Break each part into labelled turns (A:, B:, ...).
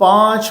A: 5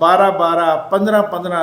A: 12-12, 15-15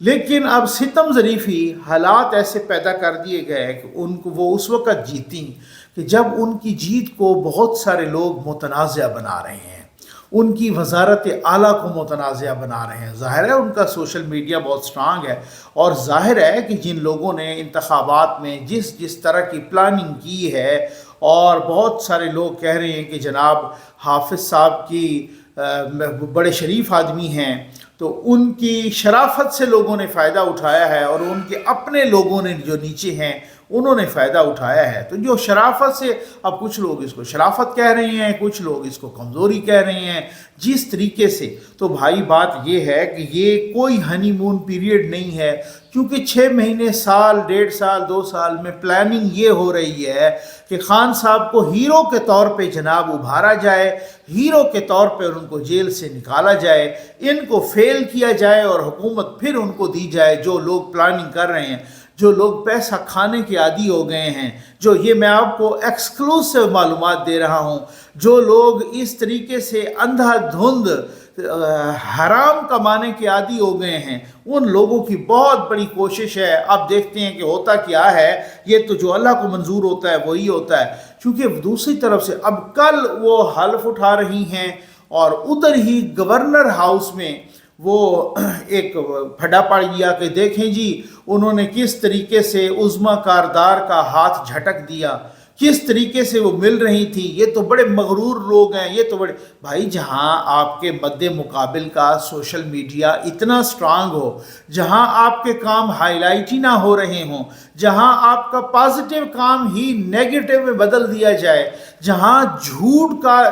A: لیکن اب ستم ظریفی حالات ایسے پیدا کر دیے گئے کہ ان کو وہ اس وقت جیتی کہ جب ان کی جیت کو بہت سارے لوگ متنازع بنا رہے ہیں، ان کی وزارت اعلیٰ کو متنازع بنا رہے ہیں۔ ظاہر ہے ان کا سوشل میڈیا بہت سٹرانگ ہے، اور ظاہر ہے کہ جن لوگوں نے انتخابات میں جس طرح کی پلاننگ کی ہے، اور بہت سارے لوگ کہہ رہے ہیں کہ جناب حافظ صاحب کی بڑے شریف آدمی ہیں، تو ان کی شرافت سے لوگوں نے فائدہ اٹھایا ہے، اور ان کے اپنے لوگوں نے جو نیچے ہیں انہوں نے فائدہ اٹھایا ہے۔ تو جو شرافت سے، اب کچھ لوگ اس کو شرافت کہہ رہے ہیں، کچھ لوگ اس کو کمزوری کہہ رہے ہیں، جس طریقے سے، تو بھائی بات یہ ہے کہ یہ کوئی ہنی مون پیریڈ نہیں ہے، کیونکہ 6 مہینے، سال، 1.5 سال، 2 سال میں پلاننگ یہ ہو رہی ہے کہ خان صاحب کو ہیرو کے طور پہ جناب ابھارا جائے، ہیرو کے طور پہ ان کو جیل سے نکالا جائے، ان کو فیل کیا جائے، اور حکومت پھر ان کو دی جائے۔ جو لوگ پلاننگ کر رہے ہیں، جو لوگ پیسہ کھانے کے عادی ہو گئے ہیں، جو یہ میں آپ کو ایکسکلوسیو معلومات دے رہا ہوں، جو لوگ اس طریقے سے اندھا دھند حرام کمانے کے عادی ہو گئے ہیں، ان لوگوں کی بہت بڑی کوشش ہے۔ اب دیکھتے ہیں کہ ہوتا کیا ہے، یہ تو جو اللہ کو منظور ہوتا ہے وہی ہوتا ہے، کیونکہ دوسری طرف سے اب کل وہ حلف اٹھا رہی ہیں، اور ادھر ہی گورنر ہاؤس میں وہ ایک پھڈا پڑ گیا کہ دیکھیں جی انہوں نے کس طریقے سے عظمیٰ کاردار کا ہاتھ جھٹک دیا، کس طریقے سے وہ مل رہی تھی۔ یہ تو بڑے مغرور لوگ ہیں، یہ تو بڑے بھائی، جہاں آپ کے مد مقابل کا سوشل میڈیا اتنا سٹرانگ ہو، جہاں آپ کے کام ہائی لائٹ ہی نہ ہو رہے ہوں، جہاں آپ کا پازیٹیو کام ہی نیگیٹو میں بدل دیا جائے، جہاں جھوٹ کا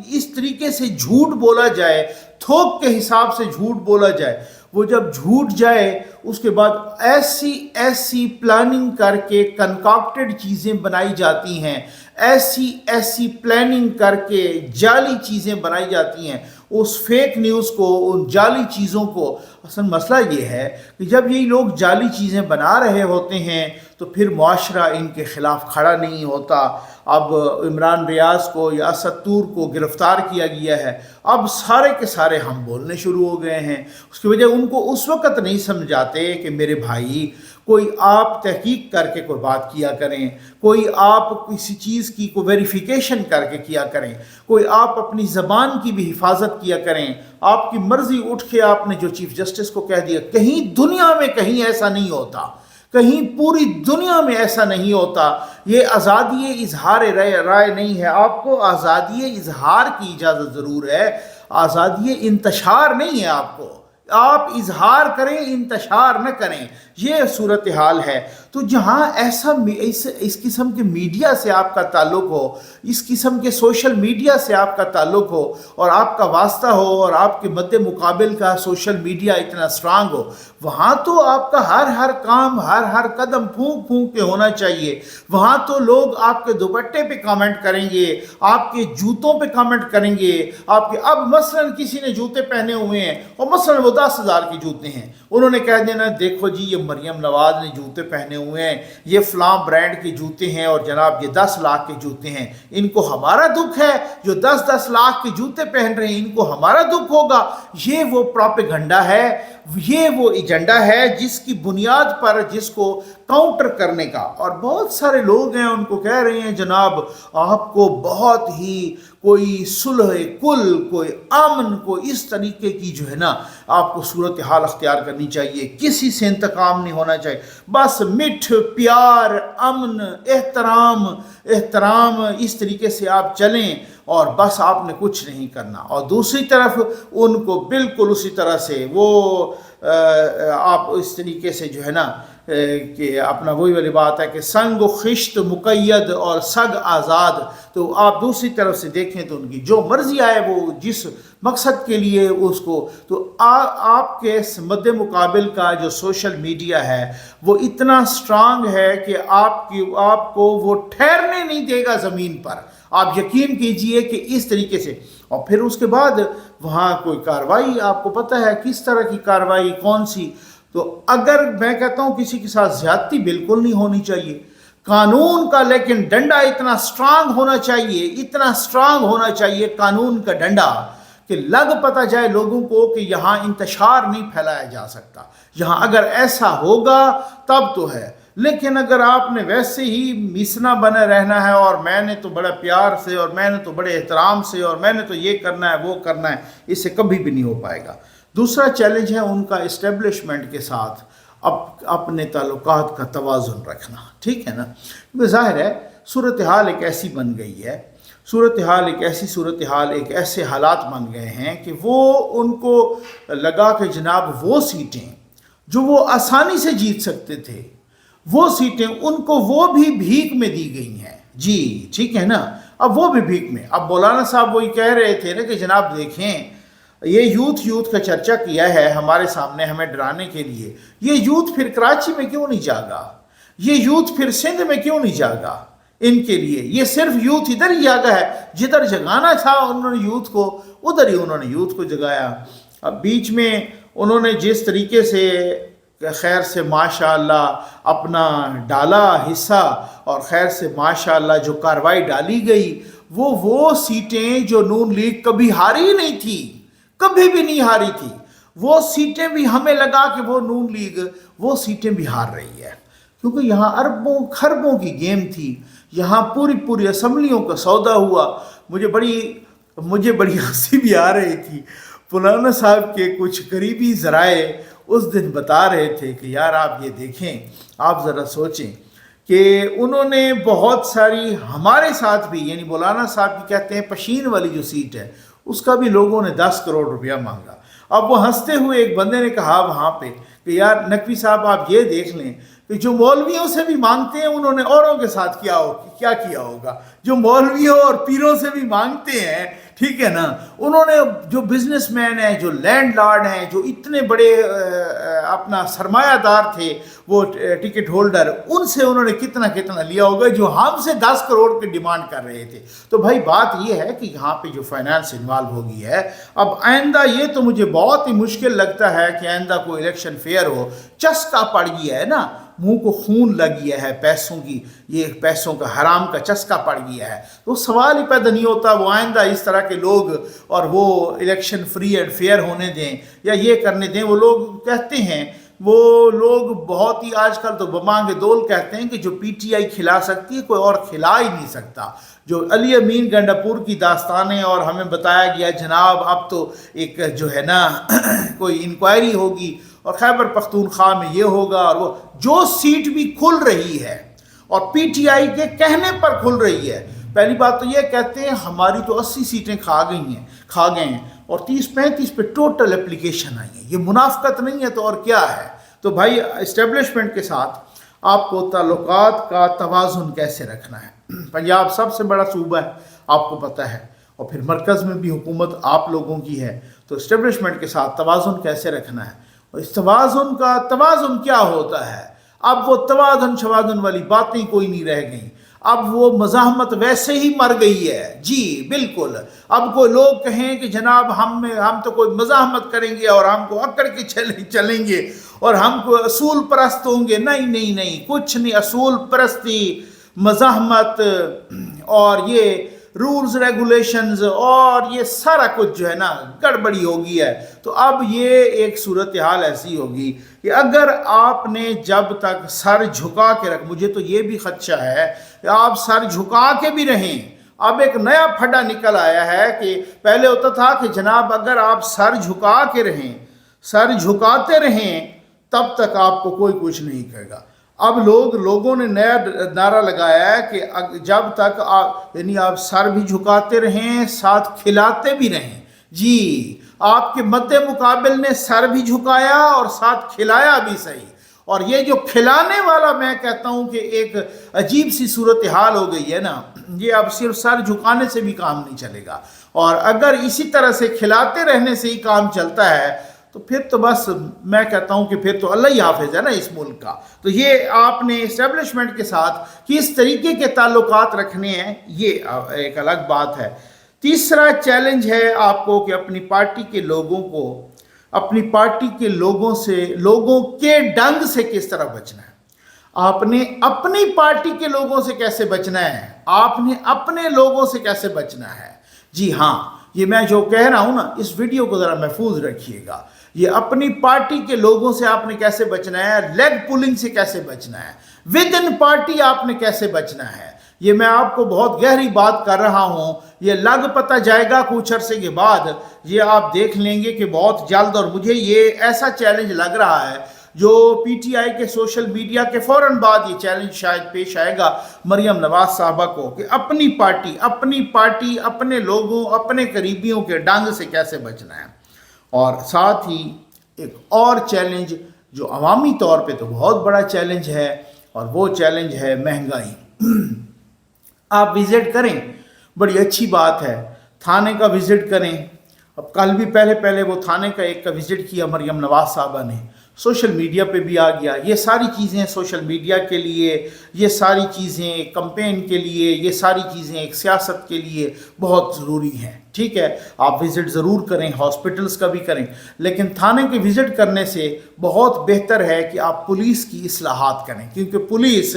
A: اس طریقے سے جھوٹ بولا جائے، تھوک کے حساب سے جھوٹ بولا جائے، وہ جب جھوٹ جائے اس کے بعد ایسی پلاننگ کر کے کنکاکٹڈ چیزیں بنائی جاتی ہیں، ایسی پلاننگ کر کے جعلی چیزیں بنائی جاتی ہیں، اس فیک نیوز کو، ان جعلی چیزوں کو۔ اصل مسئلہ یہ ہے کہ جب یہ لوگ جعلی چیزیں بنا رہے ہوتے ہیں تو پھر معاشرہ ان کے خلاف کھڑا نہیں ہوتا۔ اب عمران ریاض کو یا اسد طور کو گرفتار کیا گیا ہے، اب سارے کے سارے ہم بولنے شروع ہو گئے ہیں۔ اس کی وجہ ان کو اس وقت نہیں سمجھاتے کہ میرے بھائی کوئی آپ تحقیق کر کے کوئی بات کیا کریں، کوئی آپ کسی چیز کی کوئی ویریفیکیشن کر کے کیا کریں، کوئی آپ اپنی زبان کی بھی حفاظت کیا کریں۔ آپ کی مرضی اٹھ کے آپ نے جو چیف جسٹس کو کہہ دیا، کہیں دنیا میں کہیں ایسا نہیں ہوتا، کہیں پوری دنیا میں ایسا نہیں ہوتا۔ یہ آزادی اظہار رائے نہیں ہے، آپ کو آزادی اظہار کی اجازت ضرور ہے، آزادی انتشار نہیں ہے۔ آپ اظہار کریں، انتشار نہ کریں، یہ صورتحال ہے۔ تو جہاں اس قسم کے میڈیا سے آپ کا تعلق ہو، اس قسم کے سوشل میڈیا سے آپ کا تعلق ہو، اور آپ کا واسطہ ہو، اور آپ کے مد مقابل کا سوشل میڈیا اتنا سٹرانگ ہو، وہاں تو آپ کا ہر کام، ہر قدم پھونک کے ہونا چاہیے۔ وہاں تو لوگ آپ کے دوپٹے پہ کامنٹ کریں گے، آپ کے جوتوں پہ کامنٹ کریں گے، آپ کے اب مثلا کسی نے جوتے پہنے ہوئے ہیں، اور مثلا وہ 10,000 کے جوتے ہیں، انہوں نے کہہ دینا دیکھو جی یہ مریم نواز نے جوتے پہنے ہوئے ہیں، یہ فلاں برانڈ کے جوتے ہیں، اور جناب یہ 10 لاکھ کے جوتے ہیں، ان کو ہمارا دکھ ہے، جو 10 لاکھ کے جوتے پہن رہے ہیں ان کو ہمارا دکھ ہوگا۔ یہ وہ پروپیگنڈا ہے، یہ وہ ایجنڈا ہے جس کی بنیاد پر جس کو کاؤنٹر کرنے کا، اور بہت سارے لوگ ہیں ان کو کہہ رہے ہیں جناب آپ کو بہت ہی کوئی صلح کل، کوئی امن، کوئی اس طریقے کی جو ہے نا آپ کو صورتحال اختیار کرنی چاہیے، کسی سے انتقام نہیں ہونا چاہیے، بس مٹھ پیار، امن، احترام اس طریقے سے آپ چلیں، اور بس آپ نے کچھ نہیں کرنا۔ اور دوسری طرف ان کو بالکل اسی طرح سے وہ آپ اس طریقے سے جو ہے نا کہ اپنا وہی والی بات ہے کہ سنگ و خشت مقید اور سگ آزاد۔ تو آپ دوسری طرف سے دیکھیں تو ان کی جو مرضی آئے، وہ جس مقصد کے لیے اس کو، تو آپ کے مد مقابل کا جو سوشل میڈیا ہے وہ اتنا سٹرانگ ہے کہ آپ کو وہ ٹھہرنے نہیں دے گا زمین پر۔ آپ یقین کیجئے کہ اس طریقے سے، اور پھر اس کے بعد وہاں کوئی کارروائی، آپ کو پتہ ہے کس طرح کی کارروائی، کون سی۔ تو اگر میں کہتا ہوں کسی کے ساتھ زیادتی بالکل نہیں ہونی چاہیے قانون کا، لیکن ڈنڈا اتنا سٹرانگ ہونا چاہیے، اتنا سٹرانگ ہونا چاہیے قانون کا ڈنڈا کہ لگ پتہ جائے لوگوں کو کہ یہاں انتشار نہیں پھیلایا جا سکتا، یہاں اگر ایسا ہوگا تب تو ہے، لیکن اگر آپ نے ویسے ہی میسنا بنے رہنا ہے اور میں نے تو بڑا پیار سے اور میں نے تو بڑے احترام سے اور میں نے تو یہ کرنا ہے وہ کرنا ہے، اس سے کبھی بھی نہیں ہو پائے گا۔ دوسرا چیلنج ہے ان کا اسٹیبلشمنٹ کے ساتھ اپنے تعلقات کا توازن رکھنا، ٹھیک ہے نا؟ کیونکہ ظاہر ہے صورتحال ایک ایسی بن گئی ہے، صورتحال ایک ایسے حالات بن گئے ہیں کہ وہ ان کو لگا کہ جناب وہ سیٹیں جو وہ آسانی سے جیت سکتے تھے، وہ سیٹیں ان کو وہ بھی بھیک میں دی گئی ہیں، جی ٹھیک ہے نا؟ اب وہ بھی بھیک میں، اب مولانا صاحب وہی کہہ رہے تھے نا کہ جناب دیکھیں یہ یوتھ کا چرچا کیا ہے ہمارے سامنے ہمیں ڈرانے کے لیے، یہ یوتھ پھر کراچی میں کیوں نہیں جاگا؟ یہ یوتھ پھر سندھ میں کیوں نہیں جاگا؟ ان کے لیے یہ صرف یوتھ ادھر ہی جاگا ہے، جدھر جگانا تھا انہوں نے یوتھ کو ادھر ہی انہوں نے یوتھ کو جگایا۔ اب بیچ میں انہوں نے جس طریقے سے خیر سے ماشاءاللہ اپنا ڈالا حصہ اور خیر سے ماشاءاللہ جو کارروائی ڈالی گئی، وہ سیٹیں جو نون لیگ کبھی ہاری نہیں تھی، کبھی بھی نہیں ہاری تھی، وہ سیٹیں بھی ہمیں لگا کہ وہ نون لیگ وہ سیٹیں بھی ہار رہی ہے، کیونکہ یہاں اربوں خربوں کی گیم تھی، یہاں پوری اسمبلیوں کا سودا ہوا۔ مجھے بڑی ہنسی بھی آ رہی تھی، مولانا صاحب کے کچھ قریبی ذرائع اس دن بتا رہے تھے کہ یار آپ یہ دیکھیں، آپ ذرا سوچیں کہ انہوں نے بہت ساری ہمارے ساتھ بھی، یعنی مولانا صاحب کی کہتے ہیں پشین والی جو سیٹ ہے اس کا بھی لوگوں نے 10 کروڑ روپیہ مانگا۔ اب وہ ہنستے ہوئے ایک بندے نے کہا وہاں پہ کہ یار نقوی صاحب آپ یہ دیکھ لیں کہ جو مولویوں سے بھی مانگتے ہیں انہوں نے اوروں کے ساتھ کیا کیا ہوگا، جو مولویوں اور پیروں سے بھی مانگتے ہیں، ٹھیک ہے نا، انہوں نے جو بزنس مین ہیں، جو لینڈ لارڈ ہیں، جو اتنے بڑے اپنا سرمایہ دار تھے، وہ ٹکٹ ہولڈر، ان سے انہوں نے کتنا لیا ہوگا جو ہم سے 10 کروڑ کی ڈیمانڈ کر رہے تھے۔ تو بھائی بات یہ ہے کہ یہاں پہ جو فائنانس انوالو ہو گئی ہے، اب آئندہ یہ تو مجھے بہت ہی مشکل لگتا ہے کہ آئندہ کوئی الیکشن فیئر ہو، چسکا پڑ گیا ہے نا، منہ کو خون لگ گیا ہے پیسوں کا حرام کا چسکا پڑ گیا ہے، تو سوال ہی پیدا نہیں ہوتا وہ آئندہ اس طرح کے لوگ اور وہ الیکشن فری اینڈ فیئر ہونے دیں یا یہ کرنے دیں۔ وہ لوگ کہتے ہیں، وہ لوگ بہت ہی آج کل تو بمانگ دول کہتے ہیں کہ جو پی ٹی آئی کھلا سکتی ہے کوئی اور کھلا ہی نہیں سکتا۔ جو علی امین گنڈاپور کی داستانیں اور ہمیں بتایا گیا جناب اب تو ایک جو ہے نا کوئی انکوائری ہوگی اور خیبر پختونخوا میں یہ ہوگا، اور وہ جو سیٹ بھی کھل رہی ہے اور پی ٹی آئی کے کہنے پر کھل رہی ہے، پہلی بات تو یہ کہتے ہیں ہماری تو 80 سیٹیں کھا گئے ہیں اور 30-35 پہ ٹوٹل اپلیکیشن آئی ہیں، یہ منافقت نہیں ہے تو اور کیا ہے؟ تو بھائی اسٹیبلشمنٹ کے ساتھ آپ کو تعلقات کا توازن کیسے رکھنا ہے؟ پنجاب سب سے بڑا صوبہ ہے آپ کو پتہ ہے، اور پھر مرکز میں بھی حکومت آپ لوگوں کی ہے، تو اسٹیبلشمنٹ کے ساتھ توازن کیسے رکھنا ہے؟ اور اس توازن کیا ہوتا ہے؟ اب وہ توازن والی باتیں کوئی نہیں رہ گئیں، اب وہ مزاحمت ویسے ہی مر گئی ہے، جی بالکل۔ اب کوئی لوگ کہیں کہ جناب ہم تو کوئی مزاحمت کریں گے اور ہم کو اکڑ کے چلیں گے اور ہم کو اصول پرست ہوں گے، نہیں، کچھ نہیں، اصول پرستی، مزاحمت اور یہ رولز ریگولیشنز اور یہ سارا کچھ جو ہے نا گڑبڑی ہوگی ہے۔ تو اب یہ ایک صورتحال ایسی ہوگی کہ اگر آپ نے جب تک سر جھکا کے مجھے تو یہ بھی خدشہ ہے کہ آپ سر جھکا کے بھی رہیں۔ اب ایک نیا پھڈا نکل آیا ہے کہ پہلے ہوتا تھا کہ جناب اگر آپ سر جھکا کے رہیں، سر جھکاتے رہیں، تب تک آپ کو کوئی کچھ نہیں کہے گا۔ اب لوگوں نے نیا نعرہ لگایا ہے کہ جب تک آپ سر بھی جھکاتے رہیں ساتھ کھلاتے بھی رہیں، جی آپ کے مد مقابل نے سر بھی جھکایا اور ساتھ کھلایا بھی صحیح، اور یہ جو کھلانے والا میں کہتا ہوں کہ ایک عجیب سی صورتحال ہو گئی ہے نا، یہ اب صرف سر جھکانے سے بھی کام نہیں چلے گا، اور اگر اسی طرح سے کھلاتے رہنے سے ہی کام چلتا ہے تو پھر تو بس میں کہتا ہوں کہ پھر تو اللہ ہی حافظ ہے نا اس ملک کا۔ تو یہ آپ نے اسٹیبلشمنٹ کے ساتھ کس طریقے کے تعلقات رکھنے ہیں، یہ ایک الگ بات ہے۔ تیسرا چیلنج ہے آپ کو کہ اپنی پارٹی کے لوگوں کے ڈنگ سے کس طرح بچنا ہے۔ آپ نے اپنی پارٹی کے لوگوں سے کیسے بچنا ہے، آپ نے اپنے لوگوں سے کیسے بچنا ہے۔ جی ہاں، یہ میں جو کہہ رہا ہوں نا، اس ویڈیو کو ذرا محفوظ رکھیے گا. یہ اپنی پارٹی کے لوگوں سے آپ نے کیسے بچنا ہے، لیگ پولنگ سے کیسے بچنا ہے، ود ان پارٹی آپ نے کیسے بچنا ہے. یہ میں آپ کو بہت گہری بات کر رہا ہوں. یہ لگ پتہ جائے گا کچھ عرصے کے بعد، یہ آپ دیکھ لیں گے کہ بہت جلد. اور مجھے یہ ایسا چیلنج لگ رہا ہے جو پی ٹی آئی کے سوشل میڈیا کے فوراً بعد یہ چیلنج شاید پیش آئے گا مریم نواز صاحبہ کو، کہ اپنی پارٹی اپنے لوگوں، اپنے قریبیوں کے ڈنگ سے کیسے بچنا ہے. اور ساتھ ہی ایک اور چیلنج جو عوامی طور پہ تو بہت بڑا چیلنج ہے، اور وہ چیلنج ہے مہنگائی. آپ وزٹ کریں، بڑی اچھی بات ہے، تھانے کا وزٹ کریں. اب کل بھی پہلے وہ تھانے کا ایک کا وزٹ کیا مریم نواز صاحبہ نے، سوشل میڈیا پہ بھی آ گیا. یہ ساری چیزیں سوشل میڈیا کے لیے، یہ ساری چیزیں کمپین کے لیے، یہ ساری چیزیں ایک سیاست کے لیے بہت ضروری ہیں. ٹھیک ہے، آپ وزٹ ضرور کریں، ہاسپٹلز کا بھی کریں، لیکن تھانے کے وزٹ کرنے سے بہت بہتر ہے کہ آپ پولیس کی اصلاحات کریں، کیونکہ پولیس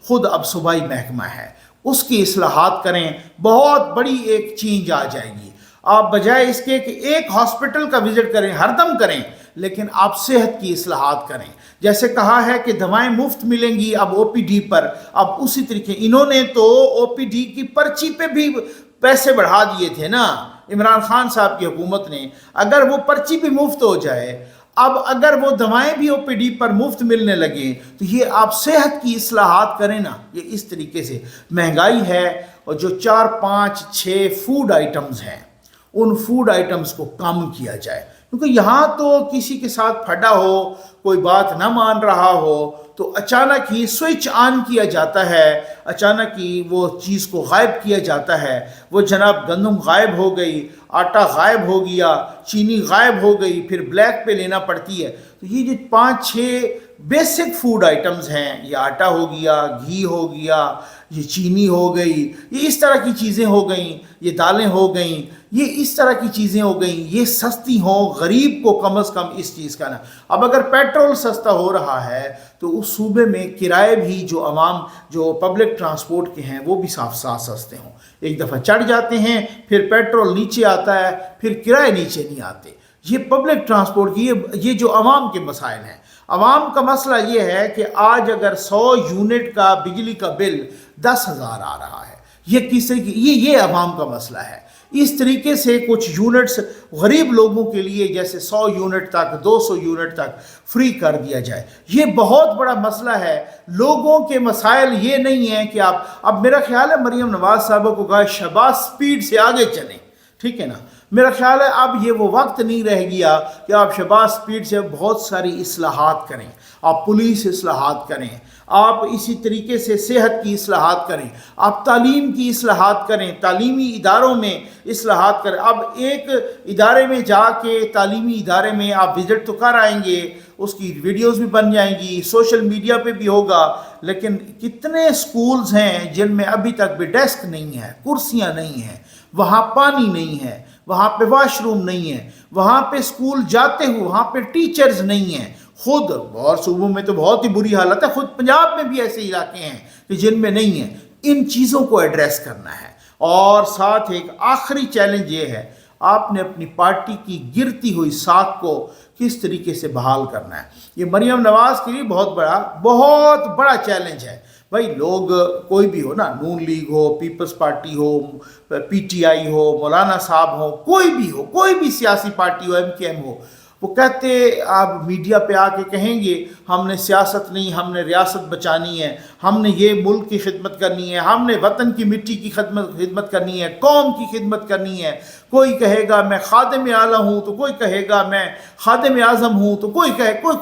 A: خود اب صوبائی محکمہ ہے، اس کی اصلاحات کریں، بہت بڑی ایک چینج آ جائے گی. آپ بجائے اس کے کہ ایک ہاسپٹل کا وزٹ کریں، ہر دم کریں، لیکن آپ صحت کی اصلاحات کریں. جیسے کہا ہے کہ دوائیں مفت ملیں گی اب او پی ڈی پر، اب اسی طریقے انہوں نے تو او پی ڈی کی پرچی پہ بھی پیسے بڑھا دیے تھے نا عمران خان صاحب کی حکومت نے. اگر وہ پرچی بھی مفت ہو جائے، اب اگر وہ دوائیں بھی او پی ڈی پر مفت ملنے لگیں، تو یہ آپ صحت کی اصلاحات کریں نا. یہ اس طریقے سے مہنگائی ہے، اور جو 4 5 6 فوڈ آئٹمز ہیں، ان فوڈ آئٹمز کو کم کیا جائے. کیونکہ یہاں تو کسی کے ساتھ پھٹا ہو، کوئی بات نہ مان رہا ہو، تو اچانک ہی سوئچ آن کیا جاتا ہے، اچانک ہی وہ چیز کو غائب کیا جاتا ہے. وہ جناب گندم غائب ہو گئی، آٹا غائب ہو گیا، چینی غائب ہو گئی، پھر بلیک پہ لینا پڑتی ہے. تو یہ جو 5 6 بیسک فوڈ آئٹمز ہیں، یہ آٹا ہو گیا، گھی ہو گیا، یہ چینی ہو گئی، یہ اس طرح کی چیزیں ہو گئیں، یہ دالیں ہو گئیں، یہ اس طرح کی چیزیں ہو گئیں، یہ سستی ہوں، غریب کو کم از کم اس چیز کا نا. اب اگر پیٹرول سستا ہو رہا ہے تو اس صوبے میں کرائے بھی جو عوام جو پبلک ٹرانسپورٹ کے ہیں وہ بھی صاف سستے ہوں. ایک دفعہ چڑھ جاتے ہیں، پھر پیٹرول نیچے آتا ہے، پھر کرائے نیچے نہیں آتے. یہ پبلک ٹرانسپورٹ کی یہ جو عوام کے مسائل ہیں. عوام کا مسئلہ یہ ہے کہ آج اگر 100 یونٹ کا بجلی کا بل 10,000 آ رہا ہے، یہ کس طریقے یہ عوام کا مسئلہ ہے. اس طریقے سے کچھ یونٹس غریب لوگوں کے لیے جیسے 100 یونٹ تک 200 یونٹ تک فری کر دیا جائے. یہ بہت بڑا مسئلہ ہے. لوگوں کے مسائل یہ نہیں ہیں کہ آپ اب میرا خیال ہے مریم نواز صاحبہ کو کہا شہباز سپیڈ سے آگے چلیں. ٹھیک ہے نا، میرا خیال ہے اب یہ وہ وقت نہیں رہ گیا کہ آپ شہباز سپیڈ سے بہت ساری اصلاحات کریں. آپ پولیس اصلاحات کریں، آپ اسی طریقے سے صحت کی اصلاحات کریں، آپ تعلیم کی اصلاحات کریں، تعلیمی اداروں میں اصلاحات کریں. اب ایک ادارے میں جا کے تعلیمی ادارے میں آپ وزٹ تو کر آئیں گے، اس کی ویڈیوز بھی بن جائیں گی، سوشل میڈیا پہ بھی ہوگا، لیکن کتنے سکولز ہیں جن میں ابھی تک بھی ڈیسک نہیں ہے، کرسیاں نہیں ہیں، وہاں پانی نہیں ہے، وہاں پہ واش روم نہیں ہے، وہاں پہ سکول جاتے ہو وہاں پہ ٹیچرز نہیں ہیں. خود اور صوبوں میں تو بہت ہی بری حالت ہے، خود پنجاب میں بھی ایسے علاقے ہیں کہ جن میں نہیں ہیں. ان چیزوں کو ایڈریس کرنا ہے. اور ساتھ ایک آخری چیلنج یہ ہے، آپ نے اپنی پارٹی کی گرتی ہوئی ساکھ کو کس طریقے سے بحال کرنا ہے. یہ مریم نواز کے لیے بہت بڑا چیلنج ہے. بھائی لوگ کوئی بھی ہو نا، نون لیگ ہو، پیپلز پارٹی ہو، پی ٹی آئی ہو، مولانا صاحب ہو، کوئی بھی ہو، کوئی بھی سیاسی پارٹی ہو، ایم کیو ایم ہو، وہ کہتے آپ میڈیا پہ آ کے کہیں گے ہم نے سیاست نہیں، ہم نے ریاست بچانی ہے، ہم نے یہ ملک کی خدمت کرنی ہے، ہم نے وطن کی مٹی کی خدمت کرنی ہے، قوم کی خدمت کرنی ہے. کوئی کہے گا میں خادم اعلیٰ ہوں، تو کوئی کہے گا میں خادم اعظم ہوں، تو کوئی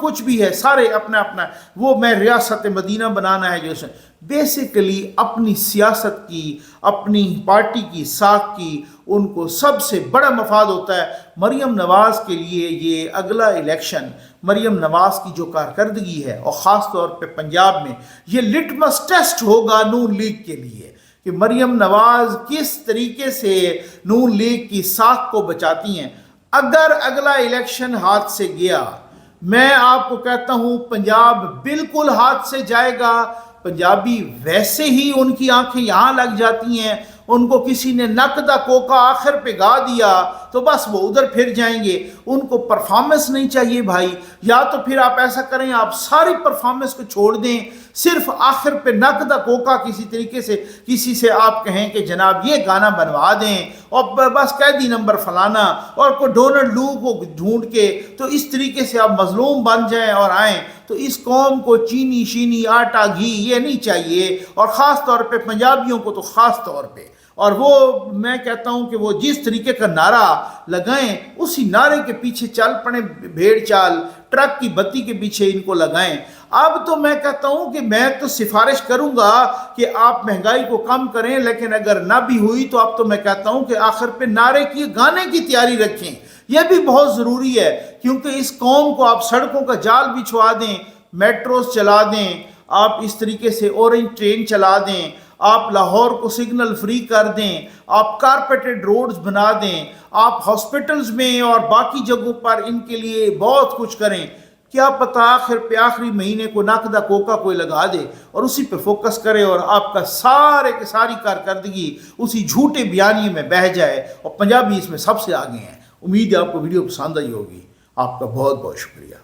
A: کچھ بھی ہے. سارے اپنا وہ میں ریاست مدینہ بنانا ہے. جو بیسیکلی اپنی سیاست کی، اپنی پارٹی کی ساکھ کی ان کو سب سے بڑا مفاد ہوتا ہے. مریم نواز کے لیے یہ اگلا الیکشن، مریم نواز کی جو کارکردگی ہے، اور خاص طور پہ پنجاب میں، یہ لٹمس ٹیسٹ ہوگا نون لیگ کے لیے کہ مریم نواز کس طریقے سے نون لیگ کی ساکھ کو بچاتی ہیں. اگر اگلا الیکشن ہاتھ سے گیا، میں آپ کو کہتا ہوں پنجاب بالکل ہاتھ سے جائے گا. پنجابی ویسے ہی ان کی آنکھیں یہاں لگ جاتی ہیں، ان کو کسی نے نقدہ کوکا آخر پہ گا دیا تو بس وہ ادھر پھر جائیں گے. ان کو پرفارمنس نہیں چاہیے بھائی. یا تو پھر آپ ایسا کریں، آپ ساری پرفارمنس کو چھوڑ دیں، صرف آخر پہ نقدہ کوکا کسی طریقے سے کسی سے آپ کہیں کہ جناب یہ گانا بنوا دیں، اور بس قیدی نمبر فلانا اور کوئی ڈونلڈ لو کو ڈھونڈ کے تو اس طریقے سے آپ مظلوم بن جائیں اور آئیں. تو اس قوم کو چینی شینی آٹا گھی یہ نہیں چاہیے، اور خاص طور پہ پنجابیوں کو تو خاص طور پہ. اور وہ میں کہتا ہوں کہ وہ جس طریقے کا نعرہ لگائیں اسی نعرے کے پیچھے چل پڑیں، بھیڑ چال ٹرک کی بتی کے پیچھے ان کو لگائیں. اب تو میں کہتا ہوں کہ میں تو سفارش کروں گا کہ آپ مہنگائی کو کم کریں، لیکن اگر نہ بھی ہوئی تو اب تو میں کہتا ہوں کہ آخر پہ نعرے کی گانے کی تیاری رکھیں. یہ بھی بہت ضروری ہے، کیونکہ اس قوم کو آپ سڑکوں کا جال بچھوا دیں، میٹروز چلا دیں، آپ اس طریقے سے اورنج ٹرین چلا دیں، آپ لاہور کو سگنل فری کر دیں، آپ کارپیٹڈ روڈز بنا دیں، آپ ہاسپٹلز میں اور باقی جگہوں پر ان کے لیے بہت کچھ کریں. کیا پتہ آخر پہ آخری مہینے کو ناقدہ کوکا کوئی لگا دے اور اسی پہ فوکس کرے اور آپ کا سارے کی ساری کارکردگی اسی جھوٹے بیانیے میں بہہ جائے. اور پنجابی اس میں سب سے آگے ہیں. امید ہے آپ کو ویڈیو پسند آئی ہوگی. آپ کا بہت بہت شکریہ.